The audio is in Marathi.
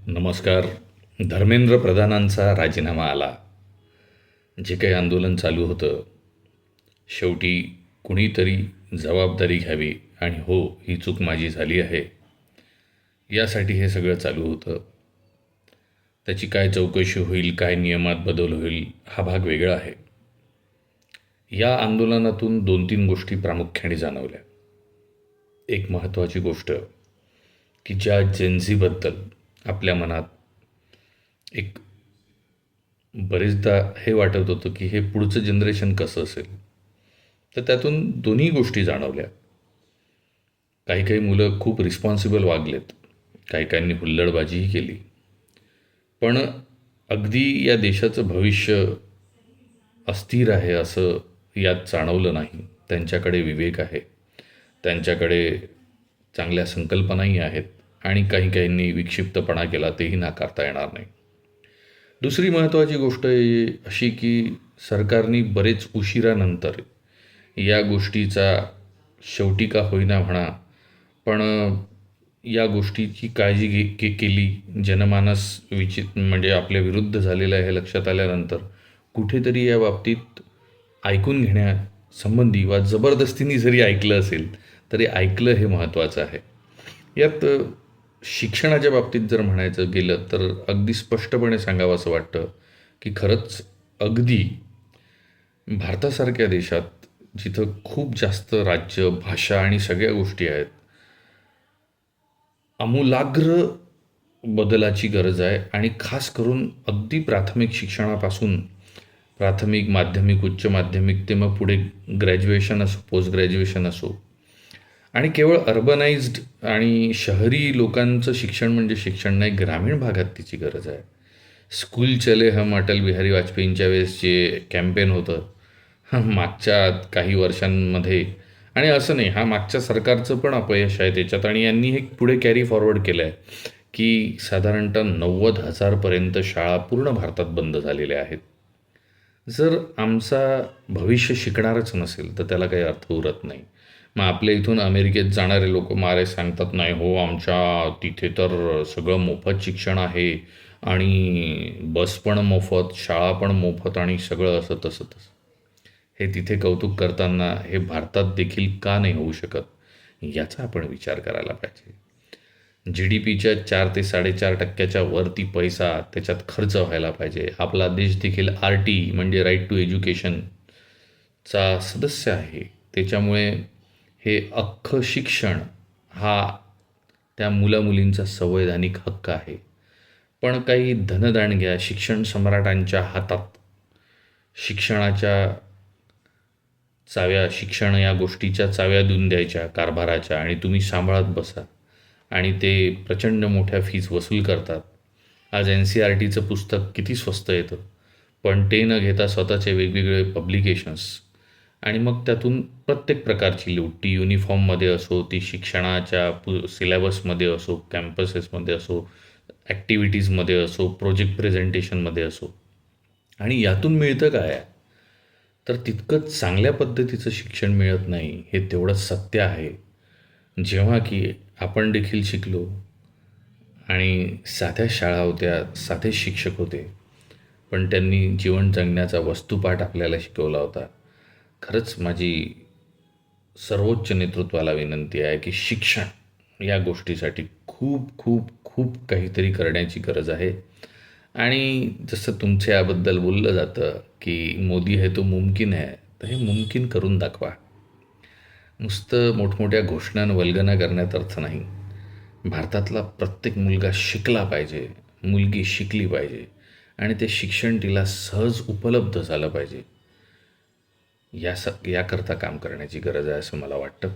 नमस्कार. धर्मेंद्र प्रधानांचा राजीनामा आला. जे काही आंदोलन चालू होतं, शेवटी कुणीतरी जबाबदारी घ्यावी आणि हो, ही चूक माझी झाली आहे, यासाठी हे सगळं चालू होतं. त्याची काय चौकशी होईल, काय नियमात बदल होईल, हा भाग वेगळा आहे. या आंदोलनातून 2-3 गोष्टी प्रामुख्याने जाणवल्या. एक महत्त्वाची गोष्ट, की ज्या जेनझीबद्दल आपल्या मनात एक बरेचदा हे वाटत होतं की हे पुढचं जनरेशन कसं असेल, तर त्यातून दोन्ही गोष्टी जाणवल्या. काही काही मुलं खूप रिस्पॉन्सिबल वागलेत, काही काहींनी हुल्लडबाजीही केली, पण अगदी या देशाचं भविष्य अस्थिर आहे असं यात जाणवलं नाही. त्यांच्याकडे विवेक आहे, त्यांच्याकडे चांगल्या संकल्पनाही आहेत आणि काही काहींनी विक्षिप्तपणा केला तेही नाकारता येणार नाही. दुसरी महत्त्वाची गोष्ट अशी की सरकारने बरेच उशिरानंतर या गोष्टीचा शेवटी का होईना म्हणा, पण या गोष्टीची काळजी केली. जनमानस म्हणजे आपल्या विरुद्ध झालेलं आहे हे लक्षात आल्यानंतर कुठेतरी या बाबतीत ऐकून घेण्यासंबंधी वा जबरदस्तीने जरी ऐकलं असेल तरी ऐकलं हे महत्त्वाचं आहे. यात शिक्षणाच्या बाबतीत जर म्हणायचं गेलं तर अगदी स्पष्टपणे सांगावं असं वाटतं की खरंच अगदी भारतासारख्या देशात जिथं खूप जास्त राज्य, भाषा आणि सगळ्या गोष्टी आहेत, आमूलाग्र बदलाची गरज आहे. आणि खास करून अगदी प्राथमिक शिक्षणापासून प्राथमिक, माध्यमिक, उच्च माध्यमिक ते मग पुढे ग्रॅज्युएशन असो, पोस्ट ग्रॅज्युएशन असो, आणि केवळ अर्बनाइज्ड आणि शहरी लोकांचं शिक्षण म्हणजे शिक्षण नाही, ग्रामीण भागात तिची गरज आहे. स्कूल चले हम अटल बिहारी वाजपेयींच्या वेळेस जे कॅम्पेन होतं मागच्या काही वर्षांमध्ये, आणि असं नाही, हा मागच्या सरकारचं पण अपयश आहे त्याच्यात, आणि यांनी हे पुढे कॅरी फॉरवर्ड केलं आहे की साधारणतः 90,000पर्यंत शाळा पूर्ण भारतात बंद झालेल्या आहेत. जर आमचा भविष्य शिकणारच नसेल तर त्याला काही अर्थ उरत नाही. मग आपल्या इथून अमेरिकेत जाणारे लोक मारे सांगतात, नाही हो, आमच्या तिथे तर सगळं मोफत शिक्षण आहे आणि बस पण मोफत, शाळा पण मोफत आणि सगळं असं तसं तसं. हे तिथे कौतुक करताना हे भारतात देखील का नाही होऊ शकत, याचा आपण विचार करायला पाहिजे. GDPच्या 4 ते 4.5% वरती पैसा त्याच्यात खर्च व्हायला पाहिजे. आपला देश देखील RT म्हणजे राईट टू एज्युकेशनचा सदस्य आहे. त्याच्यामुळे हे अख्खं शिक्षण हा त्या मुलामुलींचा संवैधानिक हक्क आहे. पण काही धनदांडग्या शिक्षण सम्राटांच्या हातात शिक्षणाच्या चाव्या, शिक्षण या गोष्टीच्या चाव्या देऊन द्यायच्या कारभाराच्या, आणि तुम्ही सांभाळत बसा, आणि ते प्रचंड मोठ्या फीज वसूल करतात. आज NCERTचं पुस्तक किती स्वस्त येतं, पण ते न घेता स्वतःचे वेगवेगळे पब्लिकेशन्स, आणि मग त्यातून प्रत्येक प्रकारची लूट, ती युनिफॉर्ममध्ये असो, ती शिक्षणाच्या सिलेबसमध्ये असो, कॅम्पसेसमध्ये असो, ॲक्टिव्हिटीजमध्ये असो, प्रोजेक्ट प्रेझेंटेशनमध्ये असो. आणि यातून मिळतं काय, तर तितकंच चांगल्या पद्धतीचं शिक्षण मिळत नाही, हे तेवढंच सत्य आहे. जेव्हा की आपण देखील शिकलो आणि साध्या शाळा होत्या, साधे शिक्षक होते, पण त्यांनी जीवन जगण्याचा वस्तुपाठ आपल्याला शिकवला होता. खरंच माझी सर्वोच्च नेतृत्वाला विनंती आहे की शिक्षण या गोष्टीसाठी खूप खूप खूप काहीतरी करण्याची गरज आहे. आणि जसं तुमच्या याबद्दल बोललं जातं की मोदी है तो मुमकिन है, तर हे मुमकिन करून दाखवा. नुसतं मोठमोठ्या घोषणा वल्गना करण्यात अर्थ नाही. भारतातला प्रत्येक मुलगा शिकला पाहिजे, मुलगी शिकली पाहिजे, आणि ते शिक्षण तिला सहज उपलब्ध झालं पाहिजे. याकरता काम करण्याची गरज आहे असं मला वाटतं.